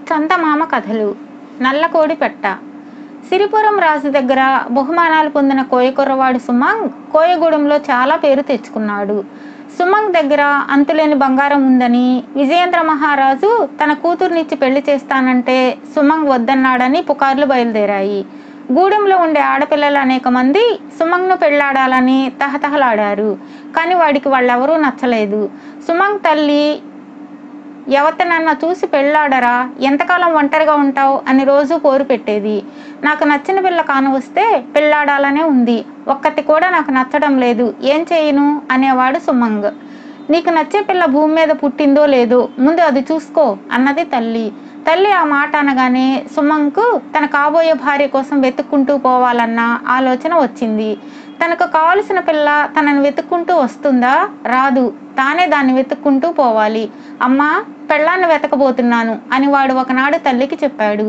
చందమామ కథలు. నల్లకోడి పెట్ట. సిరిపురం రాజు దగ్గర బహుమానాలు పొందిన కోయ కుర్రవాడు సుమంగ్ కోయగూడెంలో చాలా పేరు తెచ్చుకున్నాడు. సుమంగ్ దగ్గర అంతులేని బంగారం ఉందని విజయేంద్ర మహారాజు తన కూతుర్నిచ్చి పెళ్లి చేస్తానంటే సుమంగ్ వద్దన్నాడని పుకార్లు బయలుదేరాయి. గూడెంలో ఉండే ఆడపిల్లలు అనేక మంది సుమంగ్ను పెళ్లాడాలని తహతహలాడారు. కానీ వాడికి వాళ్ళెవరూ నచ్చలేదు. సుమంగ్ తల్లి ఎవతనన్నా చూసి పెళ్ళాడరా, ఎంతకాలం ఒంటరిగా ఉంటావు అని రోజు పోరు పెట్టేది. నాకు నచ్చిన పిల్ల కానవస్తే పెళ్ళాడాలనే ఉంది, ఒక్కటి కూడా నాకు నచ్చడం లేదు, ఏం చేయను అనేవాడు సుమంగ్. నీకు నచ్చే పిల్ల భూమి మీద పుట్టిందో లేదో ముందు అది చూసుకో అన్నది తల్లి. తల్లి ఆ మాట అనగానే సుమంగ్కు తన కాబోయే భార్య కోసం వెతుక్కుంటూ పోవాలన్న ఆలోచన వచ్చింది. తనకు కావలసిన పిల్ల తనను వెతుక్కుంటూ వస్తుందా? రాదు, తానే దాన్ని వెతుక్కుంటూ పోవాలి. అమ్మా, పెళ్ళాన్ని వెతకబోతున్నాను అని వాడు ఒకనాడు తల్లికి చెప్పాడు.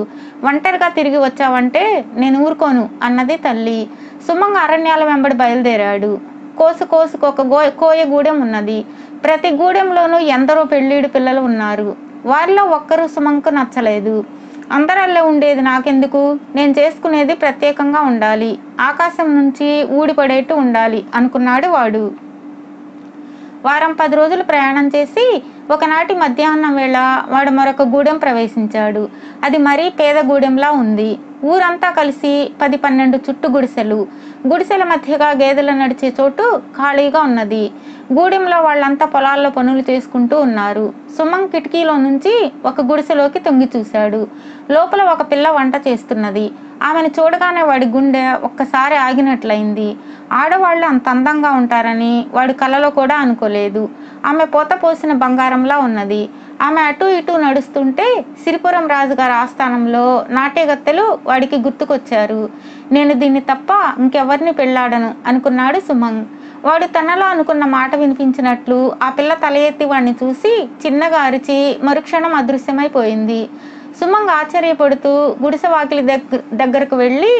ఒంటరిగా తిరిగి వచ్చావంటే నేను ఊరుకోను అన్నది తల్లి. సుమంగ్ అరణ్యాల వెంబడి బయలుదేరాడు. కోసుకు ఒక కోయ గూడెం ఉన్నది. ప్రతి గూడెంలోనూ ఎందరో పెళ్ళీడు పిల్లలు ఉన్నారు. వారిలో ఒక్కరూ సుమంగ్కు నచ్చలేదు. అందరల్లే ఉండేది నాకెందుకు, నేను చేసుకునేది ప్రత్యేకంగా ఉండాలి, ఆకాశం నుంచి ఊడిపడేట్టు ఉండాలి అనుకున్నాడు వాడు. వారం 10 రోజులు ప్రయాణం చేసి ఒకనాటి మధ్యాహ్నం వేళ వాడు మరొక గూడెం ప్రవేశించాడు. అది మరీ పేద గూడెంలా ఉంది. ఊరంతా కలిసి 10-12 చుట్టు గుడిసెలు. గుడిసెల మధ్యగా గేదెలు నడిచే చోటు ఖాళీగా ఉన్నది. గూడెంలో వాళ్ళంతా పొలాల్లో పనులు చేసుకుంటూ ఉన్నారు. సుమంగ్ కిటికీలో నుంచి ఒక గుడిసెలోకి తొంగి చూశాడు. లోపల ఒక పిల్ల వంట చేస్తున్నది. ఆమెను చూడగానే వాడి గుండె ఒక్కసారి ఆగినట్లయింది. ఆడవాళ్ళు అంత అందంగా ఉంటారని వాడు కలలో కూడా అనుకోలేదు. ఆమె పోత పోసిన బంగారంలా ఉన్నది. ఆమె అటు ఇటు నడుస్తుంటే సిరిపురం రాజుగారి ఆస్థానంలో నాట్యగత్తెలు వాడికి గుర్తుకొచ్చారు. నేను దీన్ని తప్ప ఇంకెవరిని పెళ్ళాడను అనుకున్నాడు సుమంగ్. వాడు తనలో అనుకున్న మాట వినిపించినట్లు ఆ పిల్ల తల ఎత్తి వాడిని చూసి చిన్నగా అరిచి మరుక్షణం అదృశ్యమైపోయింది. సుమంగ్ ఆశ్చర్యపడుతూ గుడిసె వాకిలి దగ్గరకు వెళ్ళి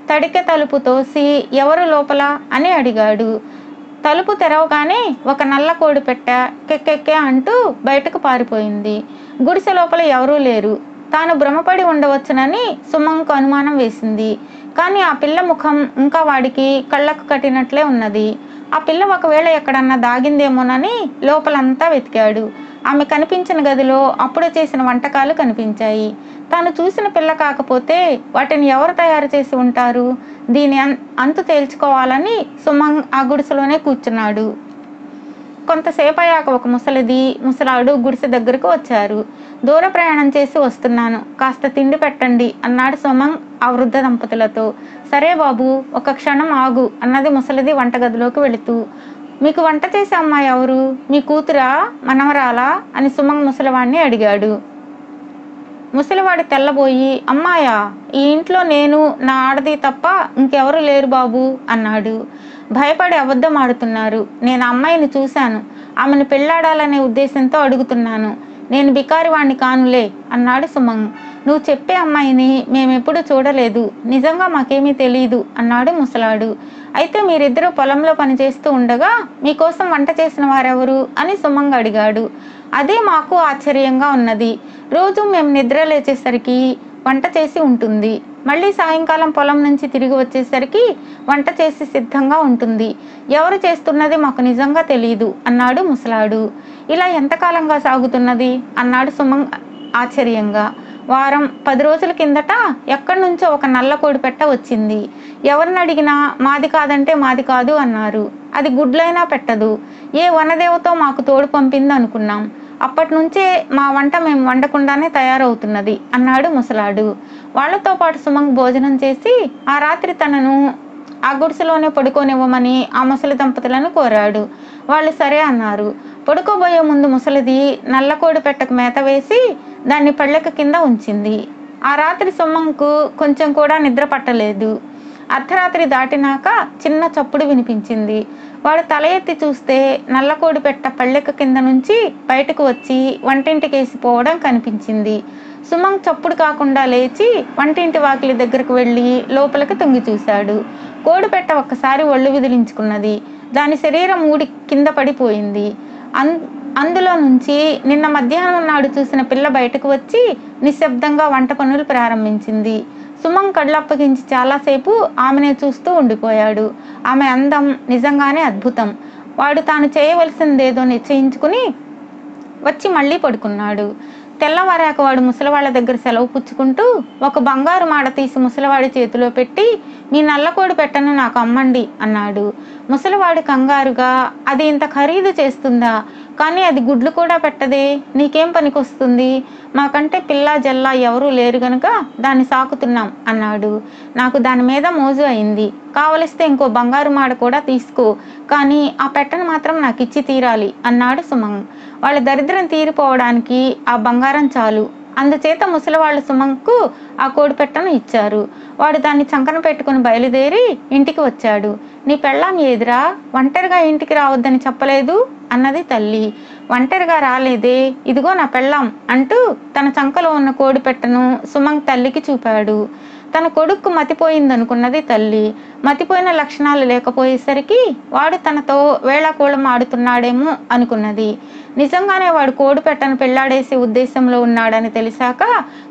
తడికె తలుపు తోసి ఎవరు లోపల అని అడిగాడు. తలుపు తెరవగానే ఒక నల్ల కోడి పెట్ట కెక్కెక్కే అంటూ బయటకు పారిపోయింది. గుడిసె లోపల ఎవరూ లేరు. తాను భ్రమపడి ఉండవచ్చునని సుమంగ్కు అనుమానం వేసింది. కానీ ఆ పిల్ల ముఖం ఇంకా వాడికి కళ్ళకు కట్టినట్లే ఉన్నది. ఆ పిల్ల ఒకవేళ ఎక్కడన్నా దాగిందేమోనని లోపలంతా వెతికాడు. ఆమె కనిపించిన గదిలో అప్పుడే చేసిన వంటకాలు కనిపించాయి. తాను చూసిన పిల్ల కాకపోతే వాటిని ఎవరు తయారు చేసి ఉంటారు? దీని అంతు తేల్చుకోవాలని సుమంగ్ ఆ గుడిసెలోనే కూర్చున్నాడు. కొంతసేపు అయ్యాక ఒక ముసలాడు గుడిసె దగ్గరకు వచ్చారు. దూర ప్రయాణం చేసి వస్తున్నాను, కాస్త తిండి పెట్టండి అన్నాడు సుమంగ్ ఆ వృద్ధ దంపతులతో. సరే బాబు, ఒక క్షణం ఆగు అన్నది ముసలిది వంటగదిలోకి వెళుతూ. మీకు వంట చేసే అమ్మాయి ఎవరు? మీ కూతురా, మనవరాలా అని సుమంగ్ ముసలివాడిని అడిగాడు. ముసలివాడు తెల్లబోయి, అమ్మాయా, ఈ ఇంట్లో నేను, నా ఆడది తప్ప ఇంకెవరు లేరు బాబు అన్నాడు. భయపడి అబద్ధం ఆడుతున్నారు. నేను అమ్మాయిని చూశాను, ఆమెను పెళ్ళాడాలనే ఉద్దేశంతో అడుగుతున్నాను. నేను బికారివాణ్ణి కానులే అన్నాడు సుమంగ్. నువ్వు చెప్పే అమ్మాయిని మేమెప్పుడు చూడలేదు, నిజంగా మాకేమీ తెలియదు అన్నాడు ముసలాడు. అయితే మీరిద్దరూ పొలంలో పనిచేస్తూ ఉండగా మీకోసం వంట చేసిన వారెవరు అని సుమంగ్ అడిగాడు. అదే మాకు ఆశ్చర్యంగా ఉన్నది. రోజు మేము నిద్ర లేచేసరికి వంట చేసి ఉంటుంది, మళ్ళీ సాయంకాలం పొలం నుంచి తిరిగి వచ్చేసరికి వంట చేసి సిద్ధంగా ఉంటుంది. ఎవరు చేస్తున్నది మాకు నిజంగా తెలియదు అన్నాడు ముసలాడు. ఇలా ఎంతకాలంగా సాగుతున్నది అన్నాడు సుమంగ్ ఆశ్చర్యంగా. వారం 10 రోజుల కిందట ఎక్కడి నుంచో ఒక నల్ల కోడి పెట్ట వచ్చింది. ఎవరిని అడిగినా మాది కాదంటే మాది కాదు అన్నారు. అది గుడ్లైనా పెట్టదు. ఏ వనదేవతో మాకు తోడు పంపింది అనుకున్నాం. అప్పటి నుంచే మా వంట మేము వండకుండానే తయారవుతున్నది అన్నాడు ముసలాడు. వాళ్లతో పాటు సుమంగ్ భోజనం చేసి ఆ రాత్రి తనను ఆ గుడిసెలోనే పడుకోనివ్వమని ఆ ముసలి దంపతులను కోరాడు. వాళ్ళు సరే అన్నారు. పడుకోబోయే ముందు ముసలిది నల్లకోడి పెట్టకు మేత వేసి దాన్ని పళ్ళెక కింద ఉంచింది. ఆ రాత్రి సుమంగ్కు కొంచెం కూడా నిద్ర పట్టలేదు. అర్ధరాత్రి దాటినాక చిన్న చప్పుడు వినిపించింది. వాడు తల ఎత్తి చూస్తే నల్లకోడి పెట్ట పళ్ళెక కింద నుంచి బయటకు వచ్చి వంటింటికేసి పోవడం కనిపించింది. సుమంగ్ చప్పుడు కాకుండా లేచి వంటింటి వాకిలి దగ్గరకు వెళ్ళి లోపలికి తొంగి చూశాడు. కోడి పెట్ట ఒక్కసారి ఒళ్ళు విదిలించుకున్నది. దాని శరీరం ఊడి కింద పడిపోయింది. అందులో నుంచి నిన్న మధ్యాహ్నం నాడు చూసిన పిల్ల బయటకు వచ్చి నిశ్శబ్దంగా వంట పనులు ప్రారంభించింది. సుమంగ్ కళ్ళప్పగించి చాలాసేపు ఆమెనే చూస్తూ ఉండిపోయాడు. ఆమె అందం నిజంగానే అద్భుతం. వాడు తాను చేయవలసిందేదో నిశ్చయించుకుని వచ్చి మళ్ళీ పడుకున్నాడు. తెల్లవారాక వాడు ముసలివాళ్ల దగ్గర సెలవు పుచ్చుకుంటూ ఒక బంగారు మాడ తీసి ముసలివాడి చేతిలో పెట్టి, మీ నల్లకోడి పెట్టను నాకు అమ్మండి అన్నాడు. ముసలివాడి కంగారుగా, అది ఇంత ఖరీదు చేస్తుందా? కానీ అది గుడ్లు కూడా పెట్టదే, నీకేం పనికొస్తుంది? మాకంటే పిల్ల జల్లా ఎవరూ లేరు గనుక దాన్ని సాకుతున్నాం అన్నాడు. నాకు దాని మీద మోజు అయింది. కావలిస్తే ఇంకో బంగారు మాడ కూడా తీసుకో, కానీ ఆ పెట్టను మాత్రం నాకు ఇచ్చి తీరాలి అన్నాడు సుమంగ్. వాళ్ళ దరిద్రం తీరిపోవడానికి ఆ బంగారం చాలు. అందుచేత ముసలివాళ్ళు సుమంగ్కు ఆ కోడిపెట్టను ఇచ్చారు. వాడు దాన్ని చంకన పెట్టుకుని బయలుదేరి ఇంటికి వచ్చాడు. నీ పెళ్ళాం ఏదిరా, ఒంటరిగా ఇంటికి రావద్దని చెప్పలేదు అన్నది తల్లి. ఒంటరిగా రాలేదే, ఇదిగో నా పెళ్ళాం అంటూ తన చంకలో ఉన్న కోడిపెట్టను సుమంగ్ తల్లికి చూపాడు. తన కొడుక్కు మతిపోయిందనుకున్నది తల్లి. మతిపోయిన లక్షణాలు లేకపోయేసరికి వాడు తనతో వేళాకోళం ఆడుతున్నాడేమో అనుకున్నది. నిజంగానే వాడు కోడిపెట్టను పెళ్లాడేసే ఉద్దేశంలో ఉన్నాడని తెలిసాక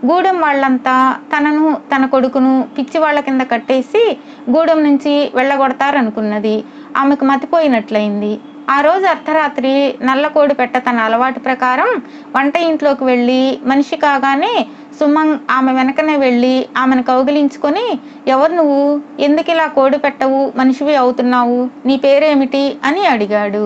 గూడెం వాళ్ళంతా తనను తన కొడుకును పిచ్చి వాళ్ళ కింద కట్టేసి గూడెం నుంచి వెళ్ళగొడతారనుకున్నది. ఆమెకు మతిపోయినట్లయింది. ఆ రోజు అర్ధరాత్రి నల్ల కోడిపెట్ట తన అలవాటు ప్రకారం వంట ఇంట్లోకి వెళ్ళి మనిషి కాగానే సుమంగ్ ఆమె వెనకనే వెళ్ళి ఆమెను కౌగిలించుకొని, ఎవరు నువ్వు, ఎందుకు ఇలా కోడి పెట్టవు, మనిషివి అవుతున్నావు, నీ పేరేమిటి అని అడిగాడు.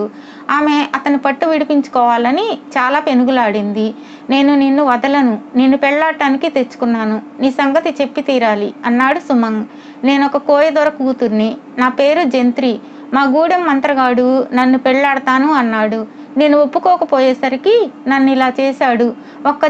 ఆమె అతని పట్టు విడిపించుకోవాలని చాలా పెనుగులాడింది. నేను నిన్ను వదలను, నిన్ను పెళ్లాడటానికి తెచ్చుకున్నాను, నీ సంగతి చెప్పి తీరాలి అన్నాడు సుమంగ్. నేనొక కోయదొర కూతుర్ని, నా పేరు జంత్రి. మా గూడెం మంత్రగాడు నన్ను పెళ్లాడతాను అన్నాడు. నేను ఒప్పుకోకపోయేసరికి నన్ను ఇలా చేశాడు. ఒక్క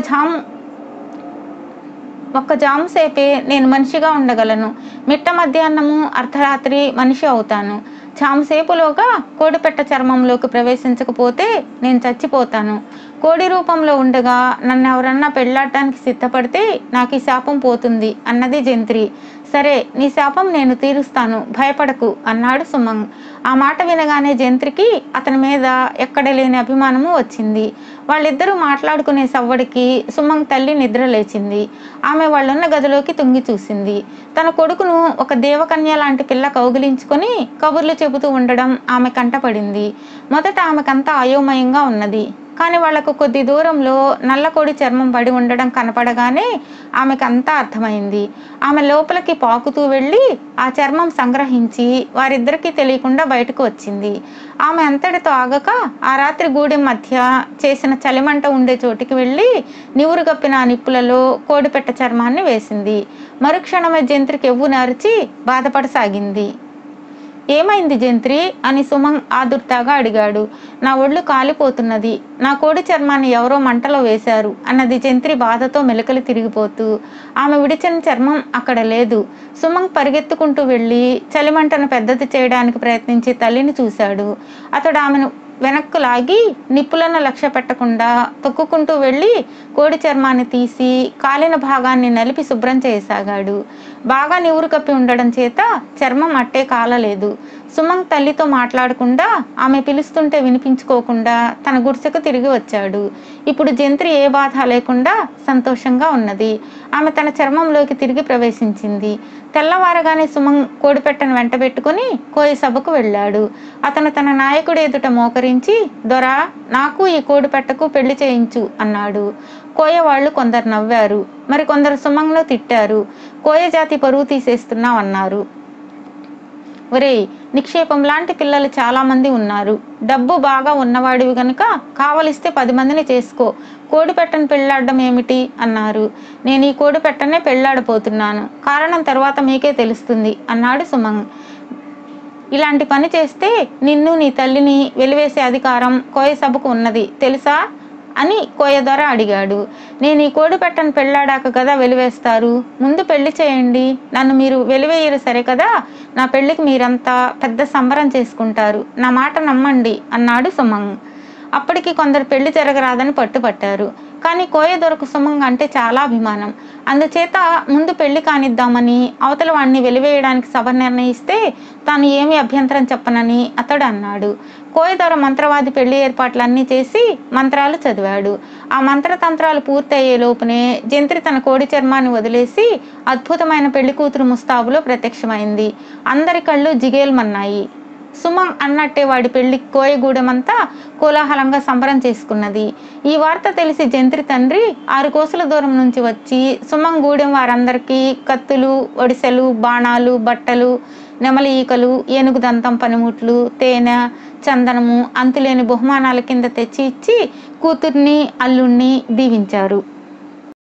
జాము సేపే నేను మనిషిగా ఉండగలను. మిట్ట మధ్యాహ్నము అర్ధరాత్రి మనిషి అవుతాను. జాముసేపులోగా కోడిపెట్ట చర్మంలోకి ప్రవేశించకపోతే నేను చచ్చిపోతాను. కోడి రూపంలో ఉండగా నన్ను ఎవరన్నా పెళ్లాడటానికి సిద్ధపడితే నాకు ఈ శాపం పోతుంది అన్నది జంత్రి. సరే, నీ శాపం నేను తీరుస్తాను, భయపడకు అన్నాడు సుమంగ్. ఆ మాట వినగానే జంత్రికి అతని మీద ఎక్కడ లేని అభిమానము వచ్చింది. వాళ్ళిద్దరూ మాట్లాడుకునే సవ్వడికి సుమంగ్ తల్లి నిద్ర లేచింది. ఆమె వాళ్ళున్న గదిలోకి తుంగి చూసింది. తన కొడుకును ఒక దేవకన్య లాంటి పిల్ల కౌగిలించుకొని కబుర్లు చెబుతూ ఉండడం ఆమె కంటపడింది. మొదట ఆమెకంతా అయోమయంగా ఉన్నది. కానీ వాళ్లకు కొద్ది దూరంలో నల్లకోడి చర్మం పడి ఉండడం కనపడగానే ఆమెకు అంతా అర్థమైంది. ఆమె లోపలికి పాకుతూ వెళ్ళి ఆ చర్మం సంగ్రహించి వారిద్దరికీ తెలియకుండా బయటకు వచ్చింది. ఆమె అంతటితో ఆగక ఆ రాత్రి గూడెం మధ్య చేసిన చలిమంట ఉండే చోటికి వెళ్ళి నివురు గప్పిన ఆ నిప్పులలో కోడిపెట్ట చర్మాన్ని వేసింది. మరుక్షణమే జంత్రికి ఎవ్వు నరిచి బాధపడసాగింది. ఏమైంది జంత్రి అని సుమంగ్ ఆదుర్తాగా అడిగాడు. నా ఒళ్ళు కాలిపోతున్నది, నా కోడి చర్మాన్ని ఎవరో మంటలో వేశారు అన్నది జంత్రి బాధతో మెలకలు తిరిగిపోతూ. ఆమె విడిచిన చర్మం అక్కడ లేదు. సుమంగ్ పరిగెత్తుకుంటూ వెళ్ళి చలిమంటను పెద్దది చేయడానికి ప్రయత్నించి తల్లిని చూశాడు. అతడు ఆమెను వెనక్కు లాగి నిప్పులను లక్ష్య పెట్టకుండా తొక్కుకుంటూ వెళ్ళి కోడి చర్మాన్ని తీసి కాలిన భాగాన్ని నలిపి శుభ్రం చేయసాగాడు. బాగా నివురు కప్పి ఉండడం చేత చర్మం అట్టే కాలలేదు. సుమంగ్ తల్లితో మాట్లాడకుండా ఆమె పిలుస్తుంటే వినిపించుకోకుండా తన గుడిసెకు తిరిగి వచ్చాడు. ఇప్పుడు జంత్రి ఏ బాధ లేకుండా సంతోషంగా ఉన్నది. ఆమె తన చర్మంలోకి తిరిగి ప్రవేశించింది. తెల్లవారగానే సుమంగ్ కోడిపెట్టను వెంటబెట్టుకుని కోయి సభకు వెళ్ళాడు. అతను తన నాయకుడి ఎదుట మోకరించి, దొరా, నాకు ఈ కోడిపెట్టకు పెళ్లి చేయించు అన్నాడు. కోయ వాళ్ళు కొందరు నవ్వారు, మరి కొందరు సుమంగ్ను తిట్టారు. కోయ జాతి పరువు తీసేస్తున్నావు అన్నారు. ఒరేయ్, నిక్షేపం లాంటి పిల్లలు చాలా మంది ఉన్నారు. డబ్బు బాగా ఉన్నవాడివి గనుక కావలిస్తే 10 మందిని చేసుకో, కోడిపెట్టను పెళ్లాడడం ఏమిటి అన్నారు. నేను ఈ కోడిపెట్టనే పెళ్లాడపోతున్నాను, కారణం తర్వాత మీకే తెలుస్తుంది అన్నాడు సుమంగ్. ఇలాంటి పని చేస్తే నిన్ను నీ తల్లిని వెలివేసే అధికారం కోయ సభకు ఉన్నది తెలుసా అని కోయ ద్వారా అడిగాడు. నేను ఈ కోడిపెట్టను పెళ్లాడాక కదా వెలివేస్తారు, ముందు పెళ్లి చేయండి, నన్ను మీరు వెలివేయరు సరే కదా, నా పెళ్లికి మీరంతా పెద్ద సంబరం చేసుకుంటారు, నా మాట నమ్మండి అన్నాడు సుమంగ్. అప్పటికి కొందరు పెళ్లి జరగరాదని పట్టుపట్టారు. కానీ కోయదొరకు సుమంగ్ అంటే చాలా అభిమానం. అందుచేత ముందు పెళ్లి కానిద్దామని అవతల వాడిని వెలివేయడానికి సభ నిర్ణయిస్తే తాను ఏమీ అభ్యంతరం చెప్పనని అతడు అన్నాడు. కోయదొర మంత్రవాది పెళ్లి ఏర్పాట్లన్నీ చేసి మంత్రాలు చదివాడు. ఆ మంత్రతంత్రాలు పూర్తయ్యే లోపునే జంత్రి తన కోడి చర్మాన్ని వదిలేసి అద్భుతమైన పెళ్లి కూతురు ముస్తాబులో ప్రత్యక్షమైంది. అందరి కళ్ళు జిగేల్మన్నాయి. సుమంగ్ అన్నట్టే వాడి పెళ్లి కోయగూడెమంతా కోలాహలంగా సంబరం చేసుకున్నది. ఈ వార్త తెలిసి జంత్రి తండ్రి 6 కోసుల దూరం నుంచి వచ్చి సుమంగ్ గూడెం వారందరికీ కత్తులు, ఒడిసెలు, బాణాలు, బట్టలు, నెమలి ఈకలు, ఏనుగు దంతం పనిముట్లు, తేనె, చందనము అంతులేని బహుమానాల కింద తెచ్చి ఇచ్చి కూతుర్ని, అల్లుణ్ణి దీవించారు.